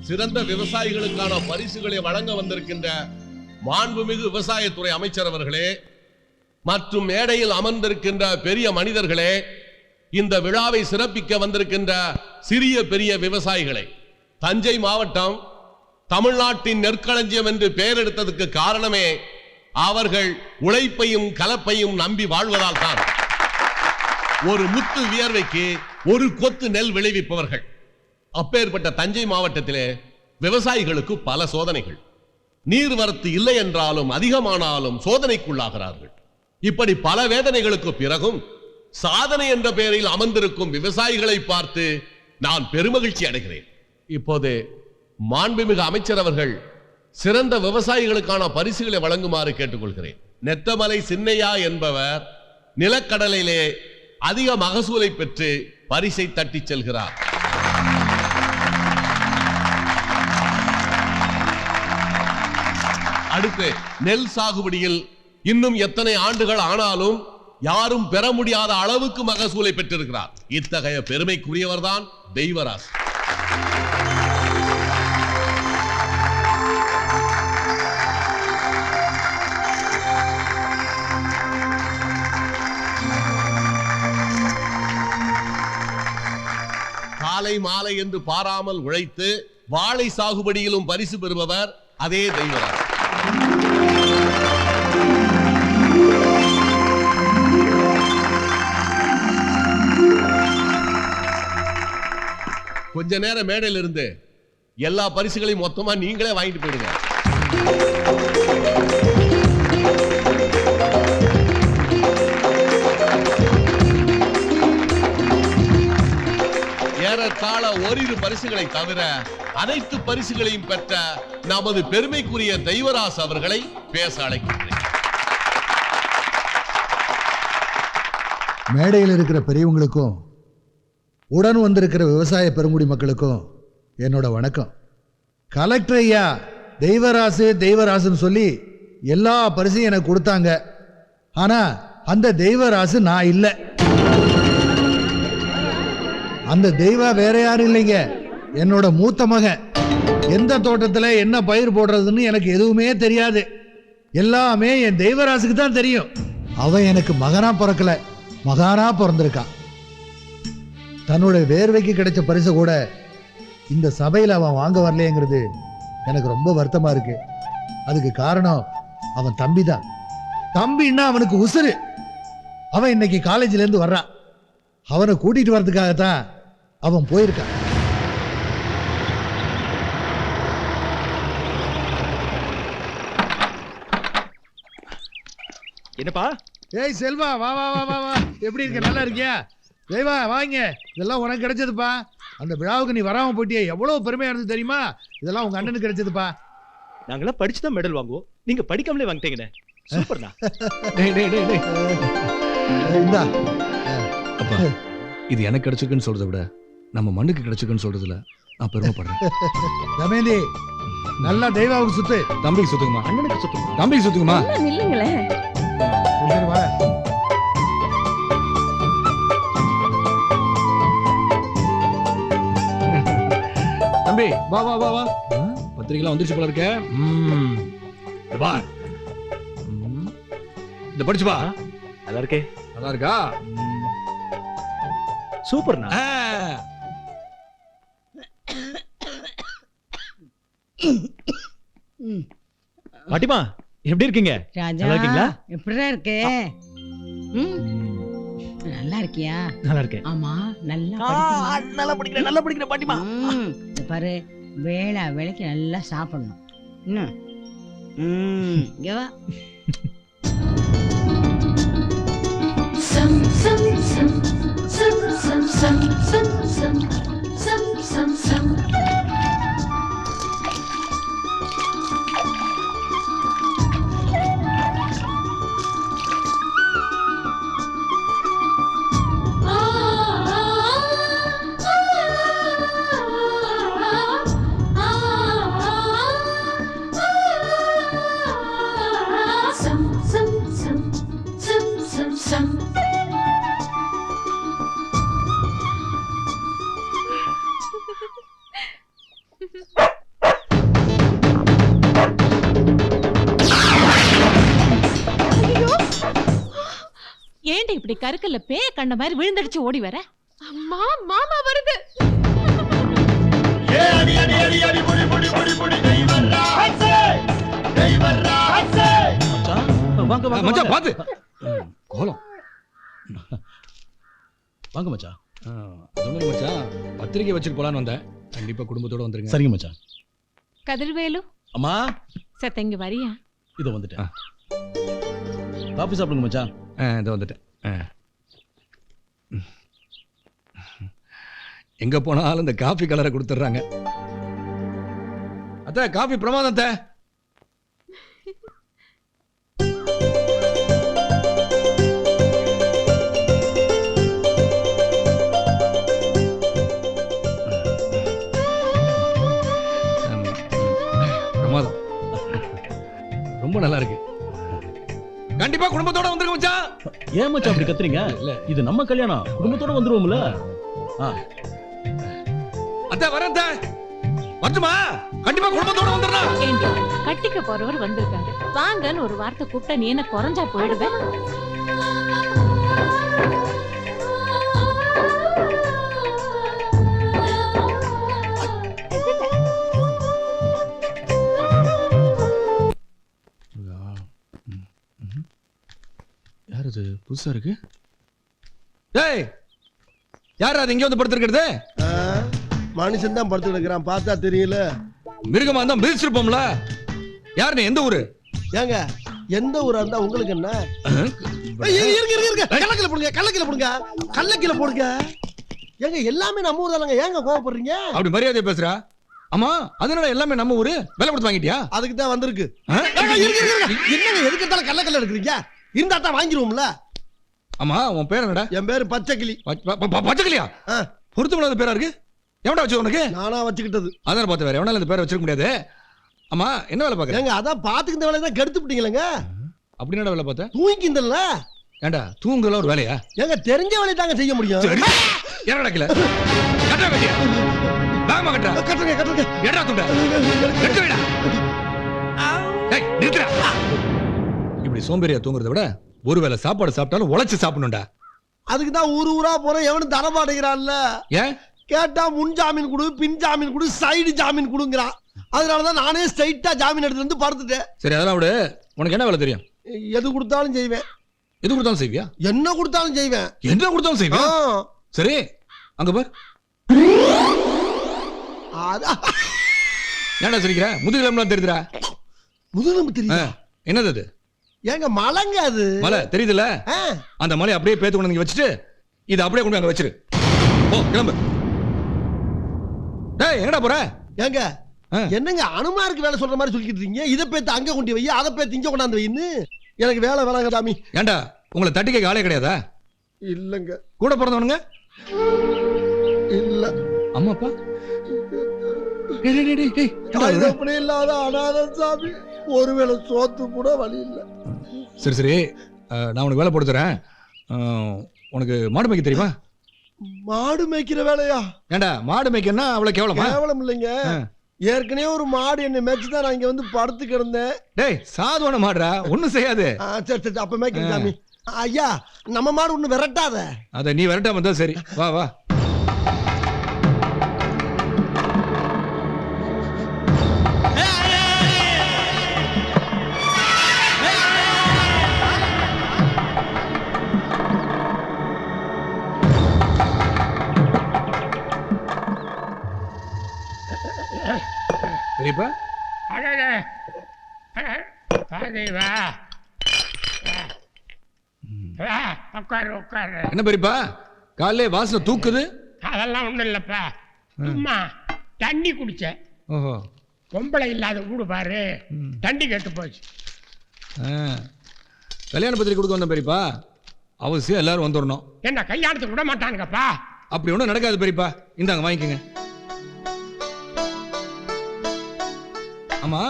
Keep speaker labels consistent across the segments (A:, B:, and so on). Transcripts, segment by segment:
A: சிறந்த விவசாயிகளுக்கான பரிசுகளை வழங்க வந்திருக்கின்ற மாண்புமிகு விவசாயத்துறை அமைச்சர் அவர்களே மற்றும் மேடையில் அமர்ந்திருக்கின்ற பெரிய மனிதர்களே, இந்த விழாவை சிறப்பிக்க வந்திருக்கின்ற சிறிய பெரிய விவசாயிகளை, தஞ்சை மாவட்டம் தமிழ்நாட்டின் நெற்களஞ்சியம் என்று பெயர் எடுத்ததற்கு காரணமே அவர்கள் உழைப்பையும் கலப்பையும் நம்பி வாழ்வதால் தான். ஒரு முத்து வியர்வைக்கு ஒரு கொத்து நெல் விளைவிப்பவர்கள். அப்பேற்பட்ட தஞ்சை மாவட்டத்திலே விவசாயிகளுக்கு பல சோதனைகள். நீர்வரத்து இல்லை என்றாலும் அதிகமானாலும் சோதனைக்குள்ளாகிறார்கள். இப்படி பல வேதனைகளுக்கு பிறகும் சாதனை என்ற பெயரில் அமர்ந்திருக்கும் விவசாயிகளை பார்த்து நான் பெருமகிழ்ச்சி அடைகிறேன். இப்போது மாண்புமிகு அமைச்சர் அவர்கள் சிறந்த விவசாயிகளுக்கான பரிசுகளை வழங்குமாறு கேட்டுக்கொள்கிறேன். நெத்தமலை சின்னையா என்பவர் நிலக்கடலிலே அதிக மகசூலை பெற்று பரிசை தட்டி செல்கிறார். அடுத்து நெல் சாகுபடியில் இன்னும் எத்தனை ஆண்டுகள் ஆனாலும் யாரும் பெற முடியாத அளவுக்கு மகசூலை பெற்றிருக்கிறார். இத்தகைய பெருமைக்குரியவர்தான் தெய்வராசு. காலை மாலை என்று பாராமல் உழைத்து வாழை சாகுபடியிலும் பரிசு பெறுபவர் அதே தெய்வராசு. கொஞ்ச நேரம் மேடையில் இருந்து எல்லா பரிசுகளையும் மொத்தமா நீங்களே வாங்கிட்டு போயிடுங்க. ஏறத்தாழ ஓரிரு பரிசுகளை தவிர அனைத்து பரிசுகளையும் பெற்ற நமது பெருமைக்குரிய தெய்வராசு அவர்களை பேச அழைக்கின்றேன்.
B: மேடையில் இருக்கிற பெரியவங்களுக்கும் உடன் வந்திருக்கிற விவசாய பெருங்குடி மக்களுக்கும் என்னோட வணக்கம். கலெக்டர் ஐயா தெய்வராசு தெய்வராசுன்னு சொல்லி எல்லா பரிசையும் எனக்கு கொடுத்தாங்க. ஆனா அந்த தெய்வராசு நான் இல்லை. அந்த தெய்வம் வேற யாரும் இல்லைங்க, என்னோட மூத்த மகன். எந்த தோட்டத்தில் என்ன பயிர் போடுறதுன்னு எனக்கு எதுவுமே தெரியாது. எல்லாமே என் தெய்வராசுக்கு தான் தெரியும். அவன் எனக்கு மகனா பிறக்கல, மகானா பிறந்திருக்கான். தன்னோட வேர்வைக்கு கிடைச்ச பரிசை கூட இந்த சபையில் அவன் வாங்க வரலையேங்கிறது எனக்கு ரொம்ப வருத்தமா இருக்கு. அதுக்கு காரணம் அவன் தம்பி தான். தம்பின்னா அவனுக்கு உசுறு. அவன் இன்னைக்கு காலேஜ்ல இருந்து வர்றான். அவனை கூட்டிட்டு வர்றதுக்காகத்தான் அவன் போயிருக்கான்.
C: என்னப்பா?
B: ஏய் செல்வா, வா வா வா வா வா. எப்படி இருக்க? நல்லா இருக்கியா? தேவா வாங்க, இதெல்லாம் உனக்கு கிடைச்சதுப்பா. அந்த விழாவுக்கு நீ வராம போட்டியே, எவ்வளவு பெருமையா இருந்தது தெரியுமா? இதெல்லாம் உங்க அண்ணனுக்கு கிடைச்சதுப்பா.
C: நாங்களாம் படிச்சுதான் மெடல் வாங்குவோம், நீங்க படிக்காமலே வாங்கிட்டீங்கண்ணே. சூப்பர்ண்ணா.
B: இந்தா.
D: அப்பா, இது எனக்கு கிடைச்சிருக்குன்னு சொல்றதை விட நம்ம மண்ணுக்கு கிடைச்சிருக்குன்னு சொல்றதுல நான் பெருமைப்படுறேன்.
B: தமேந்தி, நல்லா தெய்வாவுக்கு சுத்து.
D: தம்பிக்கு சுத்துக்குமா?
C: அண்ணனுக்கு சுத்துமா?
D: தம்பிக்கு சுத்துக்குமா?
E: நில்லுங்களே.
D: தம்பி வா வா வா வா. பத்திரிகைலாம் வந்துருச்சு போல இருக்க. வா, இந்த படிச்சு வா.
C: நல்லா இருக்கே.
D: நல்லா இருக்கா?
C: சூப்பர்ண்ணா. பாட்டிமா எப்படி இருக்கீங்க?
E: ராஜா,
C: நல்லா இருக்கீங்களா?
E: எப்படிதான் இருக்கு? நல்லா இருக்கியா?
C: நல்லா இருக்கேன்.
E: ஆமா, நல்லா
C: நல்லா படிக்கிறேன், நல்லா படிக்கிறேன் பாட்டிமா.
E: பாரு, வேளைக்கு நல்லா சாப்பிடணும். இன்னும் இங்க வா.
F: Some ஏன்டா இப்படி கருக்கல்ல பேய கண்ட மாதிரி விழுந்தடிச்சு ஓடி வர? அம்மா மாமா வருது.
C: வாங்க வாங்க
D: மச்சான்
C: வாங்க.
D: பாத்து கோலம்.
C: வாங்க மச்சான்.
D: அதோட மச்சான் பத்திரிக்கை வச்சுட்டு போலான்னு வந்தேன். கண்டிப்பா குடும்பத்தோட வந்துருங்க.
C: சரிங்க மச்சான்.
F: கதிர்வேலு
C: அம்மா
F: சத்த இங்க வரியா?
C: இதோ வந்துட்டேன். காபி சாப்பிடுங்க மச்சான்.
D: இதோ வந்துட்டேன். எங்க போனாலும் இந்த காபி கலரை கொடுத்துட்றாங்க. அத்த காபி பிரமாதம் அத்த. பிரமாதம். ரொம்ப நல்லா இருக்கு. கண்டிப்பா குடும்பத்தோட வந்துருங்க மச்சான்.
C: ஏன் மச்சான் அப்படி கத்துறீங்க?
D: இல்ல
C: இது நம்ம கல்யாணம், குடும்பத்தோட வந்துருவோம்ல.
D: அத்த வரேன் அத்த. வரட்டுமா? கண்டிப்பா குடும்பத்தோட வந்துடுறேன்.
F: ஏண்டி கட்டிக்க போறவர் வந்திருக்காரு, வாங்கன்னு ஒரு வார்த்தை கூப்பிட்டா நீ என்ன குறைஞ்சா போயிடுவேன்?
D: யார் இது புதுசா இருக்கு? டேய் யார் அது இங்க வந்து படுத்துக்கிறது?
G: மனுஷன் தான் படுத்து கிடக்குறான், பார்த்தா தெரியல.
D: மிருகமா இருந்தா மிதிச்சிருப்போம்ல. யார் நீ? எந்த ஊரு?
G: ஏங்க எந்த ஊரா இருந்தா உங்களுக்கு என்ன? கள்ளக்கில போடுங்க, கள்ளக்கில போடுங்க, கள்ளக்கில போடுங்க. ஏங்க எல்லாமே நம்ம ஊர் தானங்க, ஏங்க கோவப்படுறீங்க?
D: அப்படி மரியாதை பேசுறா? ஆமா அதனால எல்லாமே நம்ம ஊரு. விலை கொடுத்து வாங்கிட்டியா?
G: அதுக்கு தான் வந்திருக்கு. என்னங்க எதுக்கு இருந்தாலும் கள்ளக்கல்ல எடுக்கிறீங்க? இருந்தா தான் வாங்கிடுவோம்ல.
D: ஆமா உன் பேர் என்னடா?
G: என் பேரு பச்சைக்கிளி.
D: பச்சைக்கிளியா? பொருத்தமில்லாத பேரா இருக்கு. எவன்டா வச்சு உனக்கு?
G: நானா வச்சுக்கிட்டது.
D: அதான் பார்த்து வேற எவனால இந்த பேரை வச்சிருக்க முடியாது. ஆமா என்ன வேலை பாக்குற?
G: ஏங்க அதான் பாத்துக்கிட்ட வேலையை தான் கெடுத்து விட்டீங்களேங்க.
D: அப்படி என்னடா வேலை பார்த்த?
G: தூங்கிக்கிந்தல்ல.
D: ஏண்டா தூங்குறதுல ஒரு வேலையா?
G: ஏங்க தெரிஞ்ச வேலையை தாங்க செய்ய முடியும்.
D: சரி என்ன நடக்கல? கட்டா கட்டியா? வேகமா கட்டா.
G: கட்டுங்க கட்டுங்க.
D: ஏடா துண்ட எடுத்து வைடா. டேய் நிறுத்துடா. இப்படி சோம்பேறியா தூங்குறத விட ஒருவேளை சாப்பாடு சாப்பிட்டாலும் உழைச்சு சாப்பிடணும்டா.
G: அதுக்கு தான் ஊர் ஊரா போற எவனும் தர மாட்டேங்கிறான்ல.
D: ஏன்
G: கேட்டா முன் ஜாமீன் கொடு, பின் ஜாமீன் கொடு, சைடு ஜாமீன் கொடுங்கறான். அதனாலதான் நானே ஸ்ட்ரைட்டா ஜாமீன் எடுத்து வந்து படுத்துட்டேன்.
D: சரி அதெல்லாம் விடு. உனக்கு என்ன வேலை தெரியும்?
G: எது கொடுத்தாலும் செய்வேன்.
D: எது கொடுத்தாலும் செய்வியா?
G: என்ன கொடுத்தாலும் செய்வேன்.
D: என்ன கொடுத்தாலும் செய்வியா? சரி அங்க பார். ஏன்டா சிரிக்கிற? முதுகிலம்லாம் தெரியுதுடா.
G: முதுகெலும்பு தெரியுதா?
D: என்னது அது?
G: ஏங்க மலைங்க அது.
D: மலை தெரியுதுல? அந்த மலையை அப்படியே பேத்து கொண்டு வந்து வச்சுட்டு இதை அப்படியே கொண்டு அங்க வச்சிரு. ஓ கிளம்பு. டேய் எங்கடா போற?
G: ஏங்க என்னங்க அனுமாருக்கு வேலை சொல்ற மாதிரி சொல்லிக்கிட்டு இருக்கீங்க? இதை பேத்து அங்க கொண்டு வை, அதை பேத்து இங்க கொண்டாந்து வைன்னு. எனக்கு வேலை வேணாங்க சாமி.
D: ஏண்டா உங்களை தட்டி கேட்க ஆளே கிடையாதா?
G: இல்லங்க.
D: கூட பிறந்தவனுங்க?
G: இல்ல.
D: அம்மா அப்பா?
G: அப்படி இல்லாத அனாதை சாமி. ஒருவேளை சோத்து கூட வழி இல்ல.
D: சரி சரி நான் உனக்கு வேலை போட்டு தரேன். உனக்கு மாடு மேய்க்க தெரியுமா?
G: மாடு மேய்க்கிற வேலையா?
D: ஏண்டா மாடு மேய்க்கன்னா அவ்வளவு கேவலமா?
G: கேவலம் இல்லைங்க. ஏற்கனவே ஒரு மாடு என்ன மேய்ச்சுதான் நான் இங்க வந்து படுத்து கிடந்தேன்.
D: டேய் சாதுவான மாடுறா, ஒண்ணும் செய்யாது.
G: சரி சரி அப்ப மேய்க்கிறேன் சாமி. ஐயா நம்ம மாடு ஒண்ணு விரட்டாத.
D: அத நீ விரட்டாம இருந்தா சரி. வா வா. பெரியப்பா என்ன பெரியப்பா காலையிலே வாசனை தூக்குது?
H: அதெல்லாம் ஒண்ணும் இல்லப்பா, சும்மா தண்ணி குடிச்சேன்.
D: ஓஹோ
H: பொம்பளை இல்லாத வீடு பாரு, தண்ணி கெட்டு போச்சு.
D: கல்யாண பத்திரிக்கை கொடுக்க வந்தேன் பெரியப்பா. அவசியம் எல்லாரும் வந்துடணும்.
H: என்ன கல்யாணத்துக்கு விட மாட்டானுங்கப்பா?
D: அப்படி ஒன்றும் நடக்காது பெரியப்பா. இந்தாங்க வாங்கிக்கோங்க. ஆமா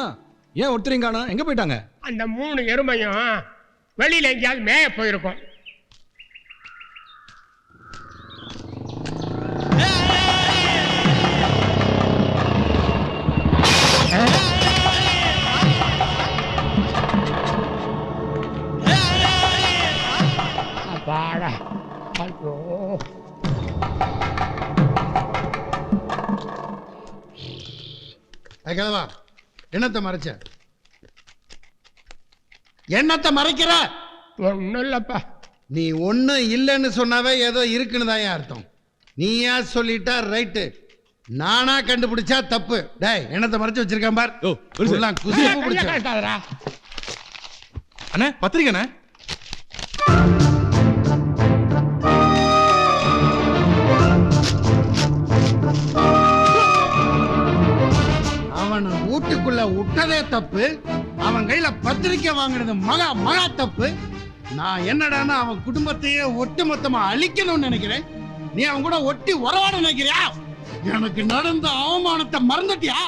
D: ஏன் ஒருத்தரையும் காணோம்? எங்க போயிட்டாங்க?
H: அந்த 3 எருமையும் வெளியில எங்கேயாவது மேய போயிருக்கும்.
B: கிழவா என்னத்தை மறைச்ச? என்னத்தை மறைக்கிற?
H: ஒண்ணும் இல்லப்பா.
B: நீ ஒன்னும் இல்லைன்னு சொன்னாவே ஏதோ இருக்குன்னு தான் அர்த்தம். நீயா சொல்லிட்டா ரைட்டு, நானா கண்டுபிடிச்சா தப்பு. டேய் என்னத்தை மறைச்சு வச்சிருக்கான் பார்.
D: ஓ, பெருசு.
B: எல்லாம் குசும்பு
H: கையை
B: பிடிச்ச.
H: காட்டாதடா.
D: அண்ணே பத்திரிக்கண்ணே.
B: அவனை வீட்டுக்குள்ள விட்டதே தப்பு, அவன் கையில பத்திரிக்கை வாங்கினது மகா தப்பு. நான் என்னடான்னா அவன் குடும்பத்தையே ஒட்டுமொத்தமா அழிக்கணும்னு நினைக்கிறேன். நீ அவன் கூட ஒட்டி உறவாட நினைக்கிறியா? எனக்கு நடந்த அவமானத்தை மறந்துட்டியா?